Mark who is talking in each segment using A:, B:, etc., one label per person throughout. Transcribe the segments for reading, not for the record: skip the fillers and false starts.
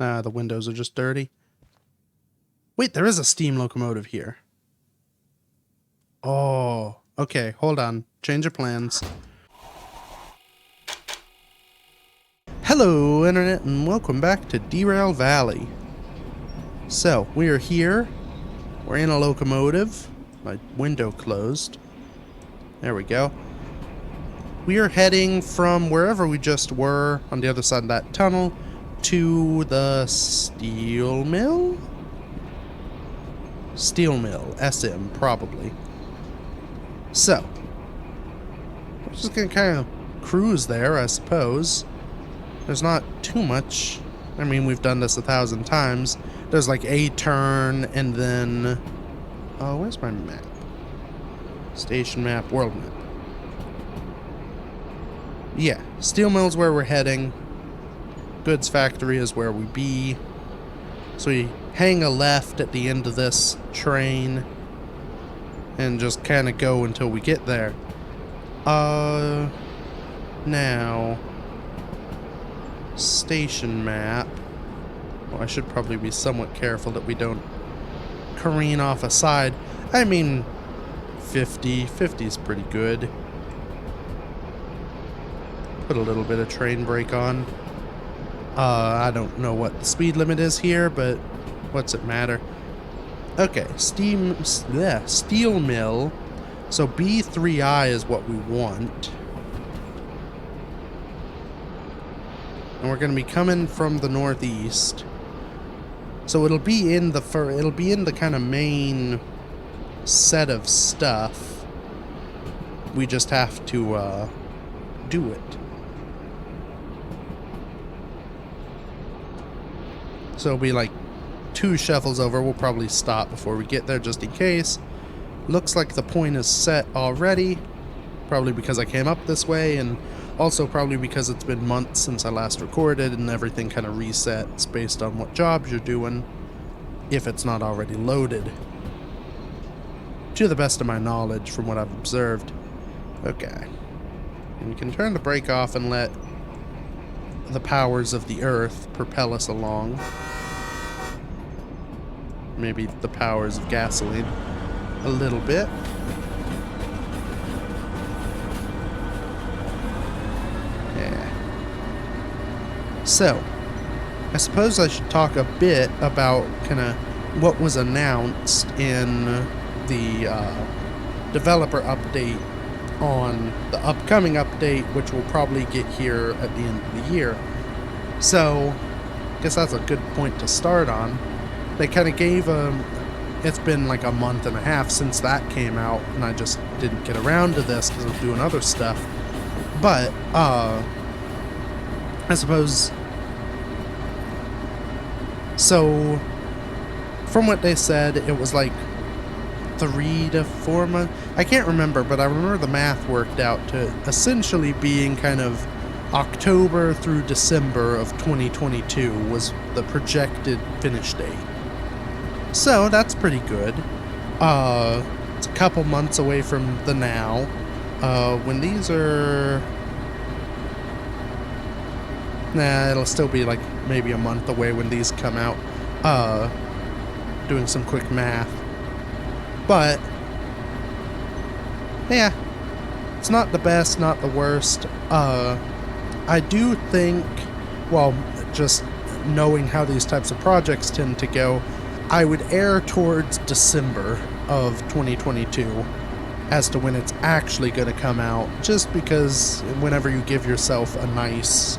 A: The windows are just dirty. Wait, there is a steam locomotive here. Oh, okay, hold on. Change of plans. Hello, Internet, and welcome back to Derail Valley. So, we are here. We're in a locomotive. My window closed. There we go. We are heading from wherever we just were on the other side of that tunnel to the steel mill? Steel mill, SM, probably. So, we're just gonna kind of cruise there, I suppose. There's not too much. I mean, we've done this 1,000 times. There's like a turn and then... Oh, where's my map? Station map, world map. Yeah, steel mill's where we're heading. Goods factory is where we be. So we hang a left at the end of this train and just kind of go until we get there. Now, station map. Well, I should probably be somewhat careful that we don't careen off a side. I mean, 50 is pretty good. Put a little bit of train brake on. I don't know what the speed limit is here, but what's it matter? Okay, steel mill. So B3I is what we want. And we're going to be coming from the northeast. So it'll be in the kind of main set of stuff. We just have to do it. So it'll be like 2 shuffles over. We'll probably stop before we get there just in case. Looks like the point is set already. Probably because I came up this way, and also probably because it's been months since I last recorded and everything kind of resets based on what jobs you're doing, if it's not already loaded. To the best of my knowledge from what I've observed. Okay. And we can turn the brake off and let the powers of the earth propel us along. Maybe the powers of gasoline a little bit. Yeah. So, I suppose I should talk a bit about kind of what was announced in the developer update on the upcoming update, which will probably get here at the end of the year. So, I guess that's a good point to start on. They kind of gave it's been like a month and a half since that came out, and I just didn't get around to this because I was doing other stuff. But, I suppose... So, from what they said, it was like 3 to 4 months. I can't remember, but I remember the math worked out to essentially being kind of October through December of 2022 was the projected finish date. So that's pretty good. It's a couple months away from the now. When these are... Nah, it'll still be like maybe a month away when these come out. Doing some quick math. But, yeah, it's not the best, not the worst. I do think, well, just knowing how these types of projects tend to go, I would err towards December of 2022 as to when it's actually going to come out, just because whenever you give yourself a nice,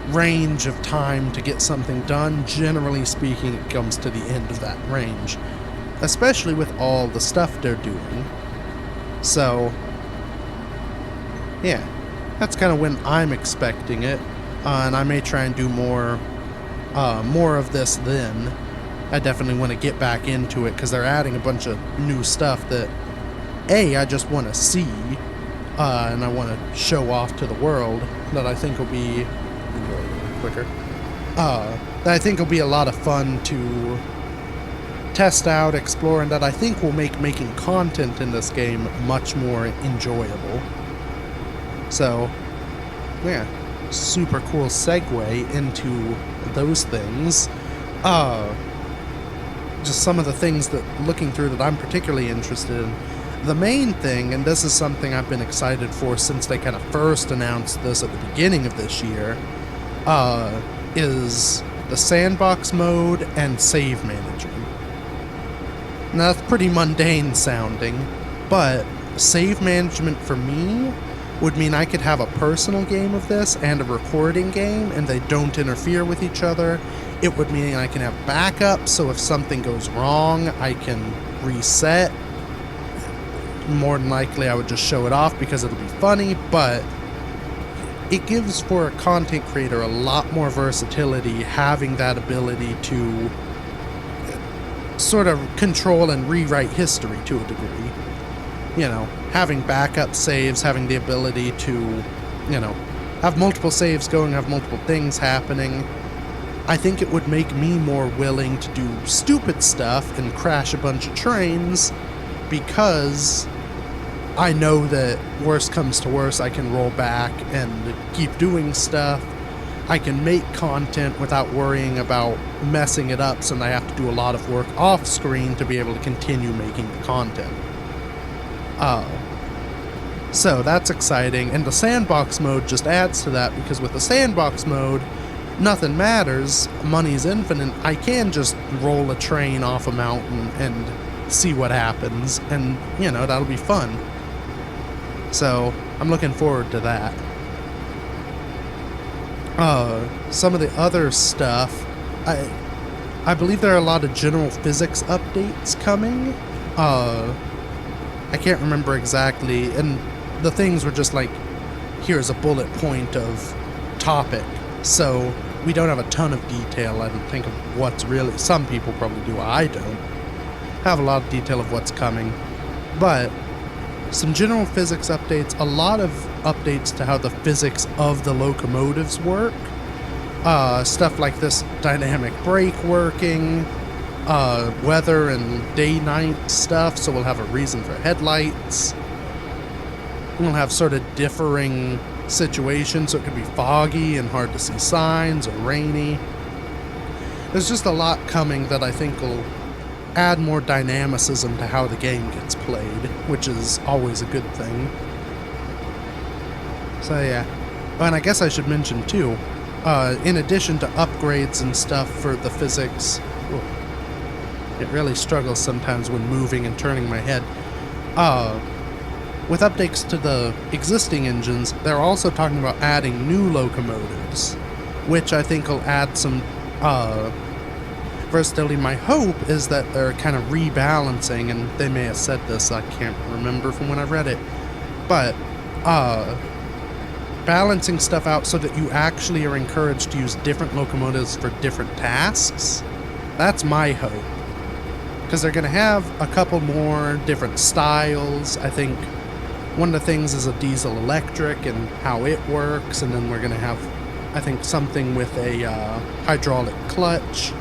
A: range of time to get something done, generally speaking, it comes to the end of that range. Especially with all the stuff they're doing. So, yeah, that's kind of when I'm expecting it. And I may try and do more of this then. I definitely want to get back into it because they're adding a bunch of new stuff that, I just want to see. And I want to show off to the world that I think will be... quicker. That I think will be a lot of fun to test out, explore, and that I think will make making content in this game much more enjoyable. So, yeah, super cool segue into those things. Uh, just some of the things that looking through that I'm particularly interested in. The main thing, and this is something I've been excited for since they kind of first announced this at the beginning of this year, is the sandbox mode and save management. Now that's pretty mundane sounding, but save management for me would mean I could have a personal game of this and a recording game, and they don't interfere with each other. It would mean I can have backups, so if something goes wrong, I can reset. More than likely, I would just show it off because it'll be funny, but it gives for a content creator a lot more versatility, having that ability to sort of control and rewrite history to a degree. You know, having backup saves, having the ability to, you know, have multiple saves going, have multiple things happening. I think it would make me more willing to do stupid stuff and crash a bunch of trains, because I know that worst comes to worst, I can roll back and keep doing stuff. I can make content without worrying about messing it up, so I have to do a lot of work off screen to be able to continue making the content. So that's exciting, and the sandbox mode just adds to that, because with the sandbox mode, nothing matters, money's infinite. I can just roll a train off a mountain and see what happens, and, you know, that'll be fun. So, I'm looking forward to that. Some of the other stuff, I believe there are a lot of general physics updates coming. I can't remember exactly, and the things were just like, here's a bullet point of topic. So, we don't have a ton of detail, I don't think, of what's really, some people probably do, I don't have a lot of detail of what's coming, but some general physics updates, a lot of updates to how the physics of the locomotives work, stuff like this dynamic brake working, weather and day-night stuff, so we'll have a reason for headlights. We'll have sort of differing situations, so it could be foggy and hard to see signs, or rainy. There's just a lot coming that I think will add more dynamicism to how the game gets played, which is always a good thing. So yeah. Oh, and I guess I should mention too, in addition to upgrades and stuff for the physics, it really struggles sometimes when moving and turning my head. With updates to the existing engines, they're also talking about adding new locomotives, which I think will add some versatility. My hope is that they're kind of rebalancing, and they may have said this, I can't remember from when I read it, but balancing stuff out so that you actually are encouraged to use different locomotives for different tasks. That's my hope, because they're going to have a couple more different styles. I think one of the things is a diesel electric and how it works, and then we're going to have, I think, something with a hydraulic clutch.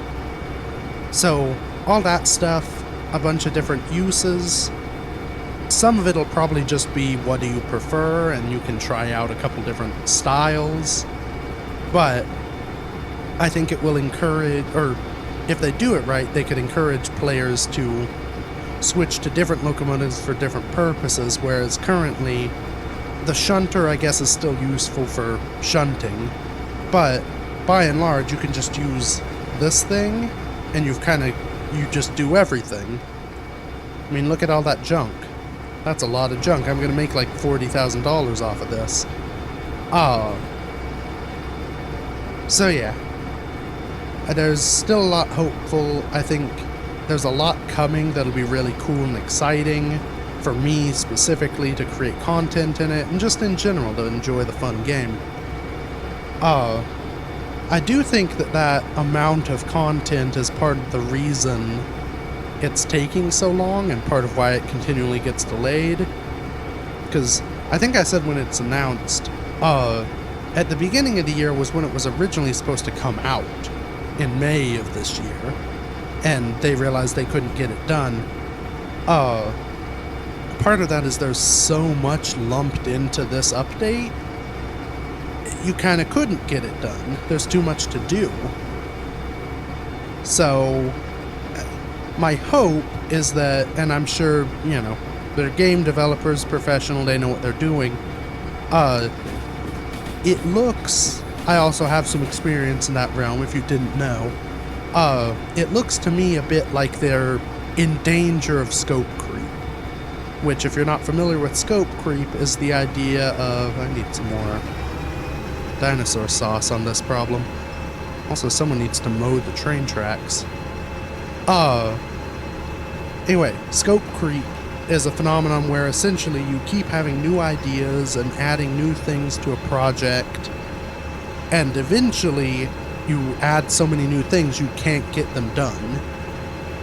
A: So all that stuff, a bunch of different uses. Some of it will probably just be what do you prefer, and you can try out a couple different styles. But I think it will encourage, or if they do it right, they could encourage players to switch to different locomotives for different purposes, whereas currently the shunter, I guess, is still useful for shunting, but by and large you can just use this thing and you just do everything. I mean, look at all that junk. That's a lot of junk. I'm gonna make like $40,000 off of this. So yeah, there's still a lot hopeful. I think there's a lot coming that'll be really cool and exciting for me specifically to create content in it, and just in general to enjoy the fun game. I do think that amount of content is part of the reason it's taking so long, and part of why it continually gets delayed. Because I think I said when it's announced, at the beginning of the year was when it was originally supposed to come out, in May of this year, and they realized they couldn't get it done. Part of that is there's so much lumped into this update. you kind of couldn't get it done. There's too much to do. So my hope is that, and I'm sure, you know, they're game developers, professional, they know what they're doing. It looks, I also have some experience in that realm, if you didn't know. It looks to me a bit like they're in danger of scope creep. Which, if you're not familiar with scope creep, is the idea of... I need some more dinosaur sauce on this problem. Also, someone needs to mow the train tracks. Anyway, scope creep is a phenomenon where essentially you keep having new ideas and adding new things to a project, and eventually you add so many new things you can't get them done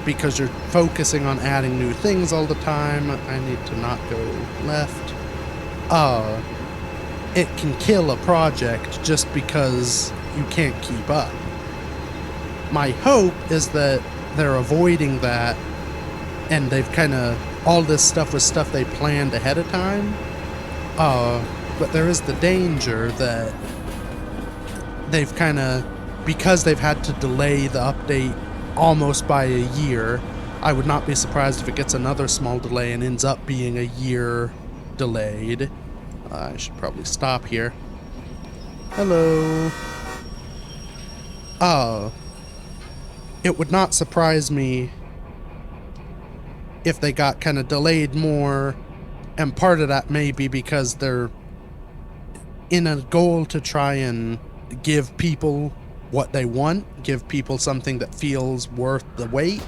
A: because you're focusing on adding new things all the time. I need to not go left. It can kill a project just because you can't keep up. My hope is that they're avoiding that, and they've kind of, all this stuff was stuff they planned ahead of time. But there is the danger that they've kind of, because they've had to delay the update almost by a year, I would not be surprised if it gets another small delay and ends up being a year delayed. I should probably stop here. Hello. It would not surprise me if they got kind of delayed more, and part of that may be because they're in a goal to try and give people what they want, give people something that feels worth the wait.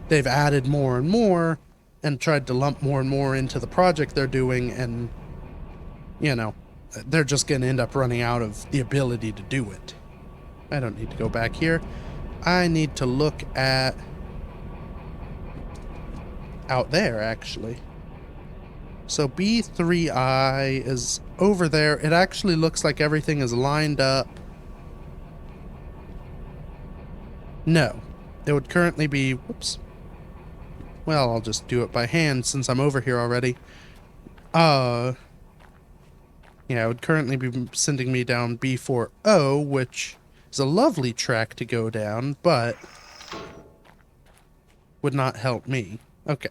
A: They've added more and more and tried to lump more and more into the project they're doing, and, you know, they're just going to end up running out of the ability to do it. I don't need to go back here. I need to look at out there, actually. So B3I is over there. It actually looks like everything is lined up. No, it would currently be, whoops. Well, I'll just do it by hand since I'm over here already. Yeah, it would currently be sending me down B4O, which is a lovely track to go down, but would not help me. Okay.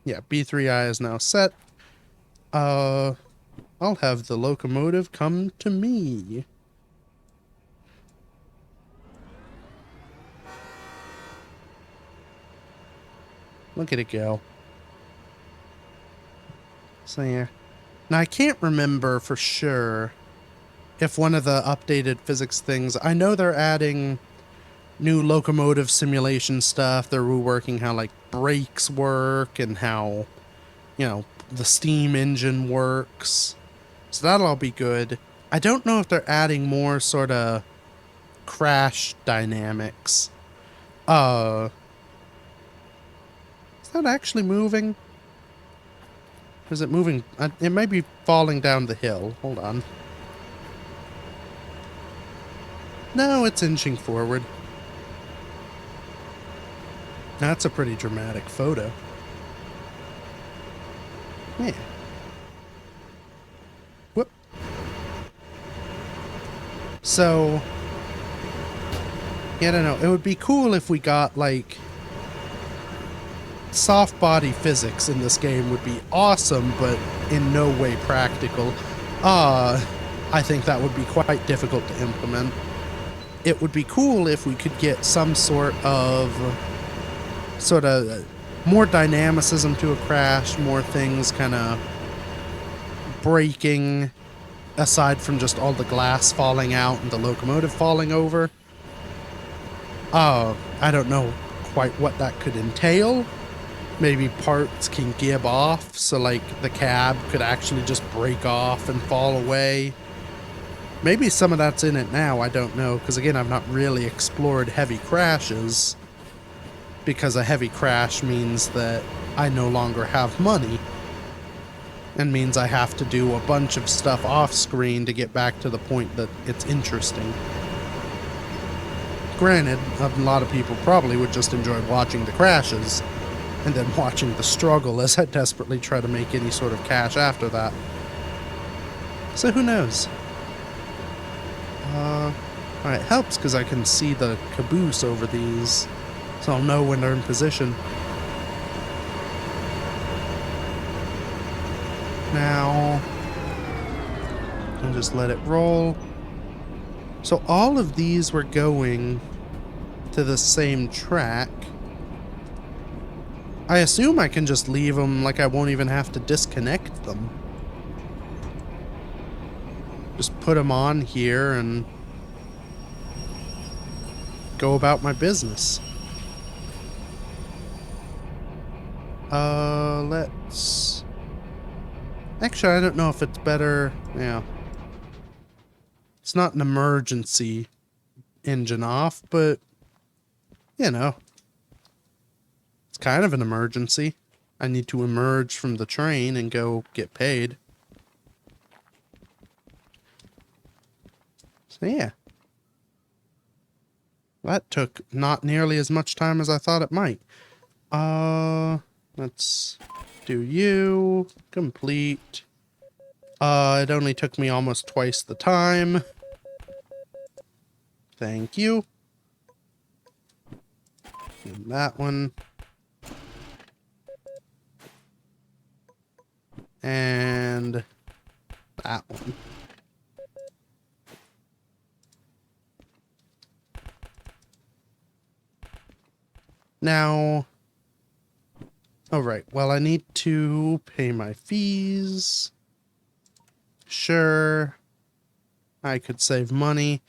A: Yeah, B3I is now set. I'll have the locomotive come to me. Look at it go. So yeah. Now I can't remember for sure if one of the updated physics things, I know they're adding new locomotive simulation stuff. They're reworking how like brakes work and how, you know, the steam engine works. So that'll all be good. I don't know if they're adding more sort of crash dynamics. Is that actually moving? Or is it moving? It might be falling down the hill. Hold on. No, it's inching forward. That's a pretty dramatic photo. Yeah. Whoop. So, yeah, I don't know. It would be cool if we got, like, soft body physics in this game would be awesome, but in no way practical. I think that would be quite difficult to implement. It would be cool if we could get some sort of more dynamicism to a crash, more things kind of breaking, aside from just all the glass falling out and the locomotive falling over. I don't know quite what that could entail. Maybe parts can give off, so like the cab could actually just break off and fall away. Maybe some of that's in it now, I don't know, because again, I've not really explored heavy crashes, because a heavy crash means that I no longer have money, and means I have to do a bunch of stuff off screen to get back to the point that it's interesting. Granted, a lot of people probably would just enjoy watching the crashes, and then watching the struggle as I desperately try to make any sort of cash after that. So who knows? It helps because I can see the caboose over these, so I'll know when they're in position. Now, I'll just let it roll. So all of these were going to the same track. I assume I can just leave them, like I won't even have to disconnect them. Just put them on here and go about my business. Let's... Actually, I don't know if it's better... Yeah. It's not an emergency engine off, but... You know. It's kind of an emergency. I need to emerge from the train and go get paid. So yeah. That took not nearly as much time as I thought it might. Let's do you. Complete. It only took me almost twice the time. Thank you. And that one. And that one. Now, oh right, well I need to pay my fees. Sure, I could save money.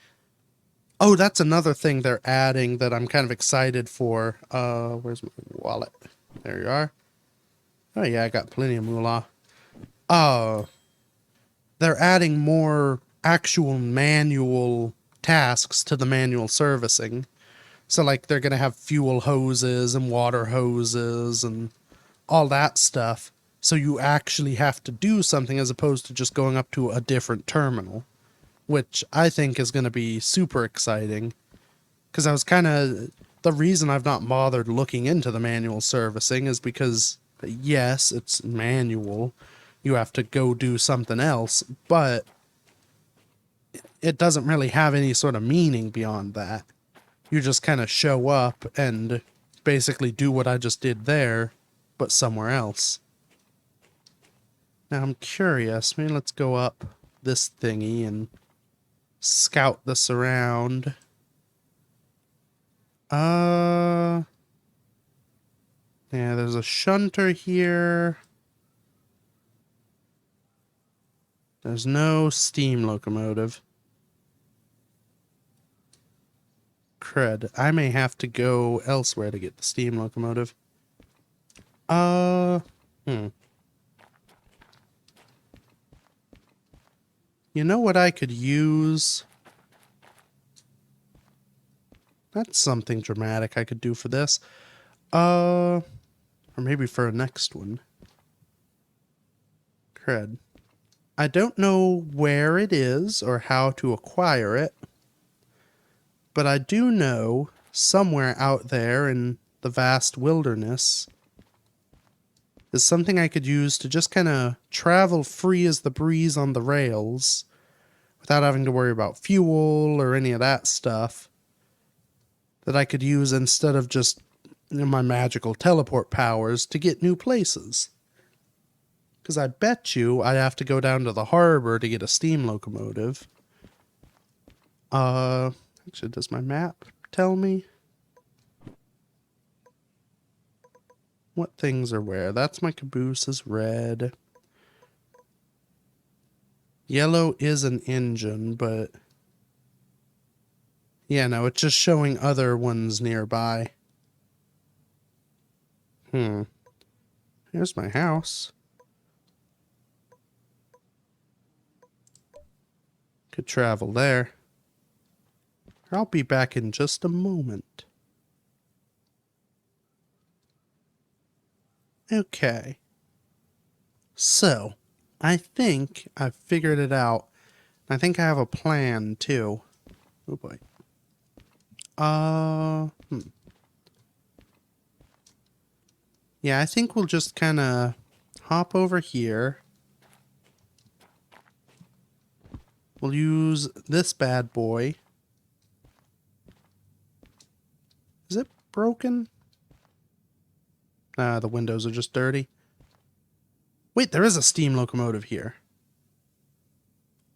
A: Oh, that's another thing they're adding that I'm kind of excited for. Where's my wallet? There you are. Oh yeah, I got plenty of moolah. They're adding more actual manual tasks to the manual servicing. So like they're going to have fuel hoses and water hoses and all that stuff. So you actually have to do something as opposed to just going up to a different terminal, which I think is going to be super exciting. Because I was kind of... The reason I've not bothered looking into the manual servicing is because, yes, it's manual. You have to go do something else, but it doesn't really have any sort of meaning beyond that. You just kind of show up and basically do what I just did there, but somewhere else. Now I'm curious. Maybe let's go up this thingy and scout this around. Yeah, there's a shunter here. There's no steam locomotive. Crud. I may have to go elsewhere to get the steam locomotive. You know what I could use? That's something dramatic I could do for this. Or maybe for a next one. Crud. I don't know where it is or how to acquire it, but I do know somewhere out there in the vast wilderness is something I could use to just kind of travel free as the breeze on the rails without having to worry about fuel or any of that stuff, that I could use instead of just my magical teleport powers to get new places. Because I bet you I'd have to go down to the harbor to get a steam locomotive. Actually, does my map tell me what things are where? That's my caboose is red. Yellow is an engine, but... Yeah, no, it's just showing other ones nearby. Here's my house. Could travel there. I'll be back in just a moment. Okay. So, I think I've figured it out. I think I have a plan, too. Oh boy. Yeah, I think we'll just kind of hop over here. We'll use this bad boy. Is it broken? Ah, the windows are just dirty. Wait, there is a steam locomotive here.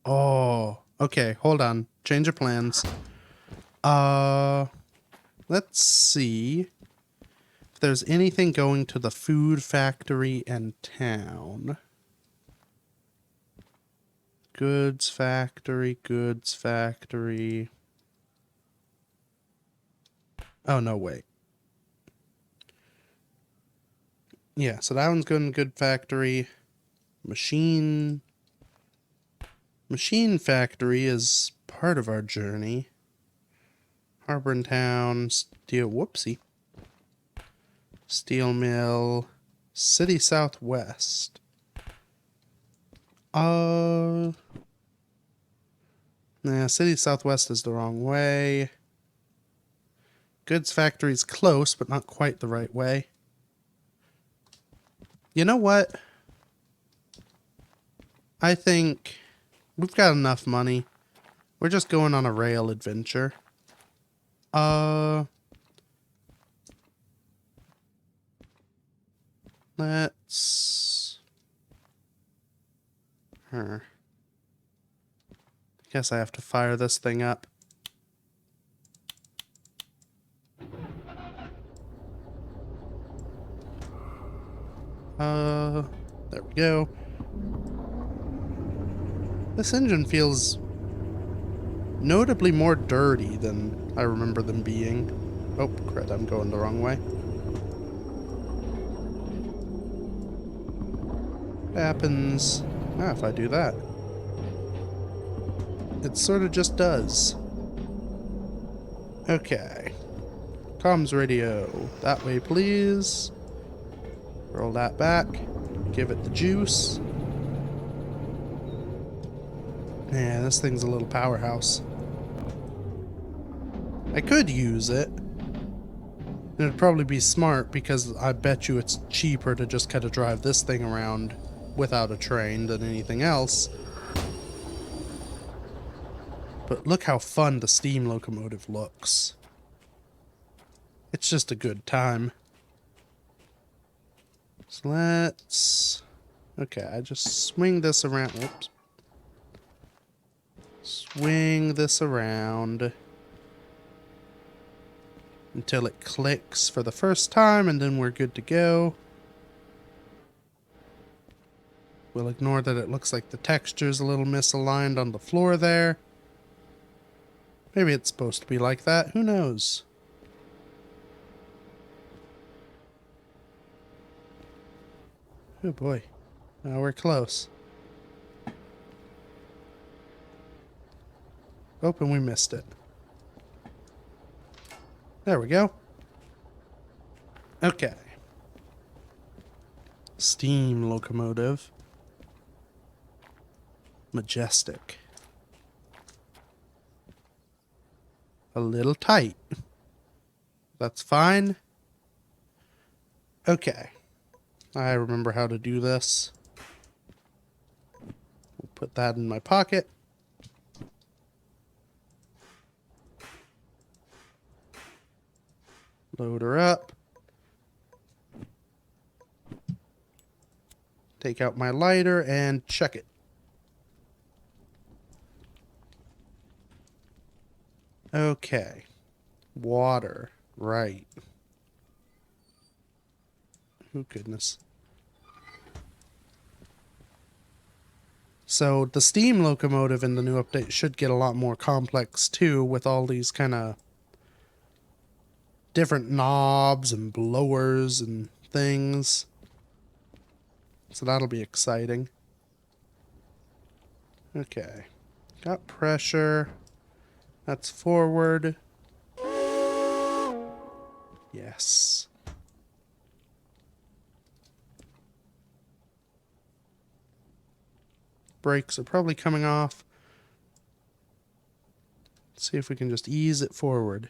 A: Oh, okay, hold on. Change of plans. Let's see if there's anything going to the food factory and town. Goods factory, goods factory. Oh, no, wait. Yeah, so that one's going to good factory. Machine factory is part of our journey. Harbor and town, steel, whoopsie. Steel mill, city southwest. Nah, city southwest is the wrong way. Goods factory's close, but not quite the right way. You know what? I think we've got enough money. We're just going on a rail adventure. Let's... Guess I have to fire this thing up. There we go. This engine feels notably more dirty than I remember them being. Oh, crap, I'm going the wrong way. What happens if I do that? It sort of just does. Okay. Comms radio. That way, please. Roll that back. Give it the juice. Yeah, this thing's a little powerhouse. I could use it. It'd probably be smart because I bet you it's cheaper to just kind of drive this thing around without a train than anything else. But look how fun the steam locomotive looks. It's just a good time. So let's... Okay, I just swing this around. Oops. Swing this around until it clicks for the first time, and then we're good to go. We'll ignore that it looks like the texture's a little misaligned on the floor there. Maybe it's supposed to be like that. Who knows? Oh boy. Now we're close. Oh, and we missed it. There we go. Okay. Steam locomotive. Majestic. A little tight. That's fine. Okay. I remember how to do this. We'll put that in my pocket. Load her up. Take out my lighter and check it. Okay. Water. Right. Oh, goodness. So the steam locomotive in the new update should get a lot more complex too, with all these kind of different knobs and blowers and things. So that'll be exciting. Okay. Got pressure. That's forward. Yes. Brakes are probably coming off. Let's see if we can just ease it forward.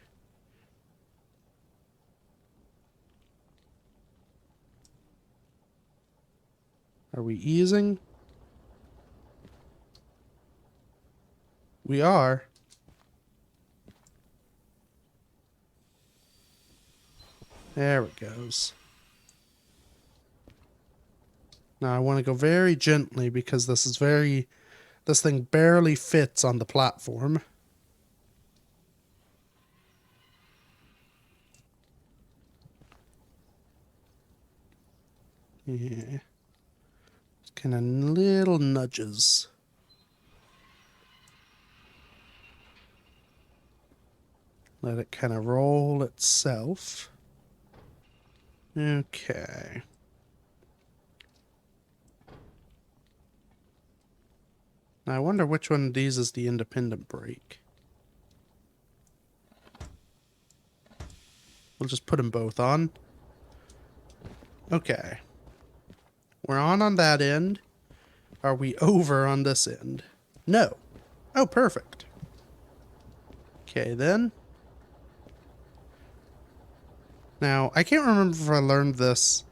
A: Are we easing? We are. There it goes. Now I want to go very gently because this thing barely fits on the platform. Yeah. Kind of little nudges. Let it kind of roll itself. Okay. Now I wonder which one of these is the independent brake. We'll just put them both on. Okay. We're on that end. Are we over on this end? No. Oh, perfect. Okay, then. Now, I can't remember if I learned this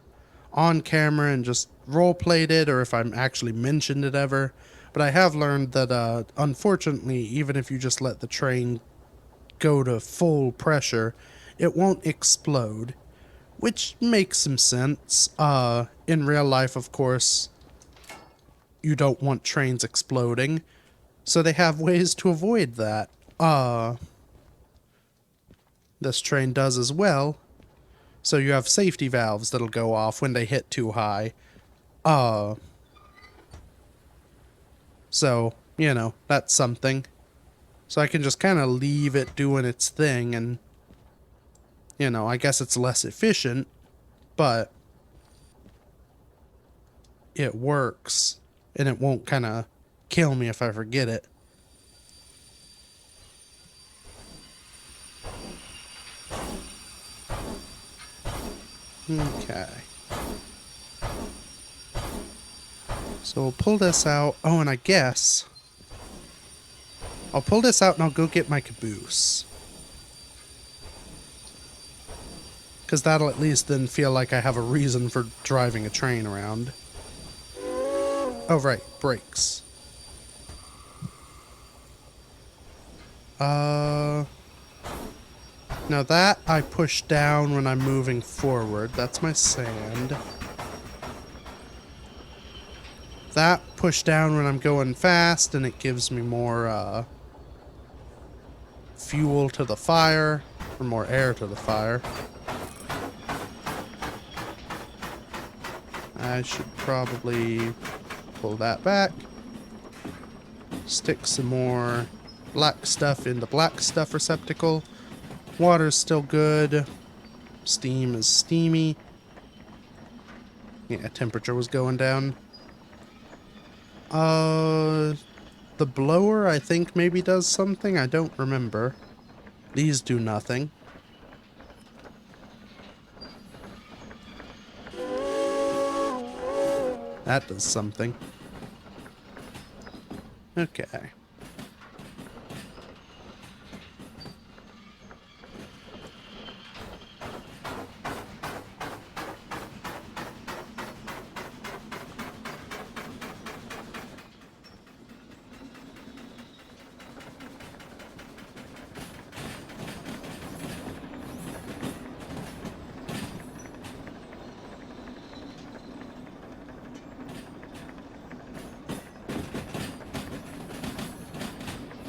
A: on camera and just role-played it or if I'm actually mentioned it ever, but I have learned that, unfortunately, even if you just let the train go to full pressure, it won't explode, which makes some sense. In real life, of course, you don't want trains exploding, so they have ways to avoid that. This train does as well. So you have safety valves that'll go off when they hit too high. So, you know, that's something. So I can just kind of leave it doing its thing and, you know, I guess it's less efficient, but it works and it won't kind of kill me if I forget it. Okay. So we'll pull this out. Oh, and I guess I'll pull this out and I'll go get my caboose. Because that'll at least then feel like I have a reason for driving a train around. Oh, right. Brakes. Now that I push down when I'm moving forward. That's my sand. That push down when I'm going fast, and it gives me more, fuel to the fire, or more air to the fire. I should probably pull that back. Stick some more black stuff in the black stuff receptacle. Water's still good. Steam is steamy. Yeah, temperature was going down. The blower, I think, maybe does something. I don't remember. These do nothing. That does something. Okay.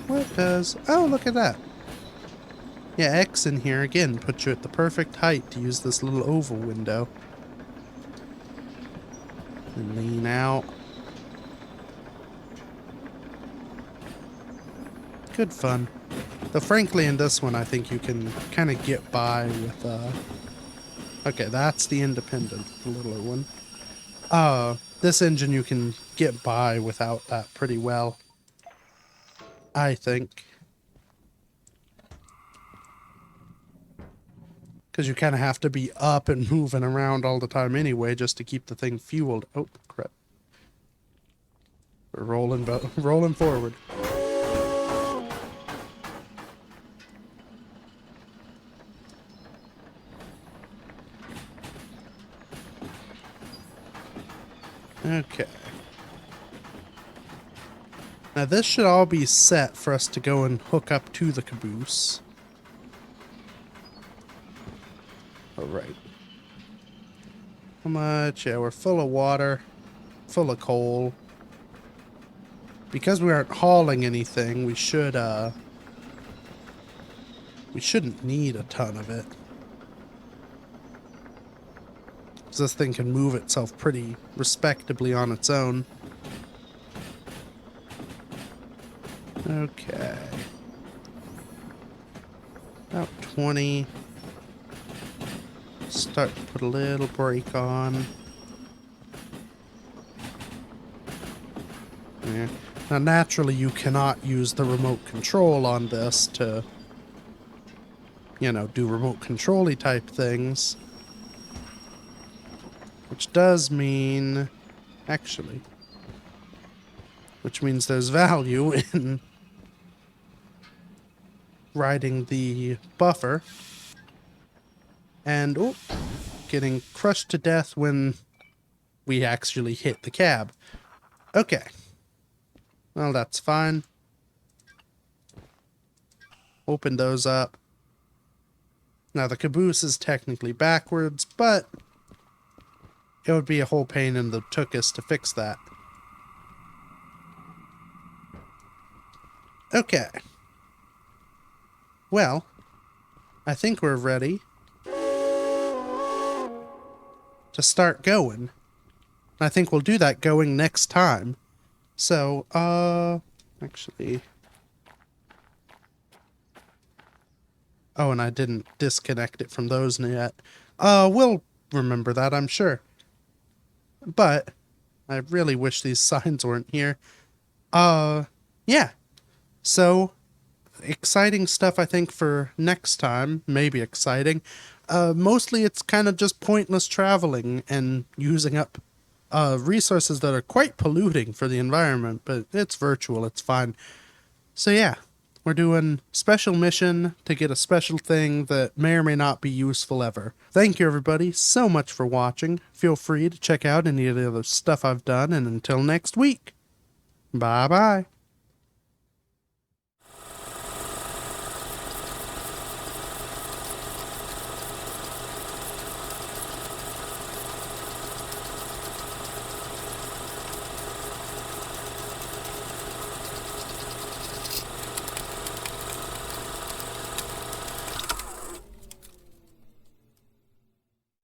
A: What does... Oh, look at that. Yeah, X in here again puts you at the perfect height to use this little oval window. And lean out. Good fun. Though frankly in this one I think you can kind of get by with, Okay, that's the independent, the littler one. This engine you can get by without that pretty well. I think. Because you kind of have to be up and moving around all the time anyway, just to keep the thing fueled. Oh, crap. We're rolling forward. Okay. Now this should all be set for us to go and hook up to the caboose. Alright. How much? Yeah, we're full of water. Full of coal. Because we aren't hauling anything, we shouldn't need a ton of it. Because this thing can move itself pretty respectably on its own. Okay. About 20. Start to put a little brake on. Yeah. Now naturally you cannot use the remote control on this to, you know, do remote control-y type things. Which does mean, actually, which means there's value in riding the buffer and, oh, getting crushed to death when we actually hit the cab. Okay. Well, that's fine. Open those up. Now, the caboose is technically backwards, but it would be a whole pain in the tuchus to fix that. Okay. Well, I think we're ready to start going. I think we'll do that going next time. So, actually... Oh, and I didn't disconnect it from those yet. We'll remember that, I'm sure. But I really wish these signs weren't here. Yeah. So, exciting stuff, I think, for next time. Maybe exciting. Mostly it's kind of just pointless traveling and using up resources that are quite polluting for the environment, but it's virtual, it's fine. So yeah, we're doing special mission to get a special thing that may or may not be useful ever. Thank you everybody so much for watching. Feel free to check out any of the other stuff I've done, and until next week, bye bye.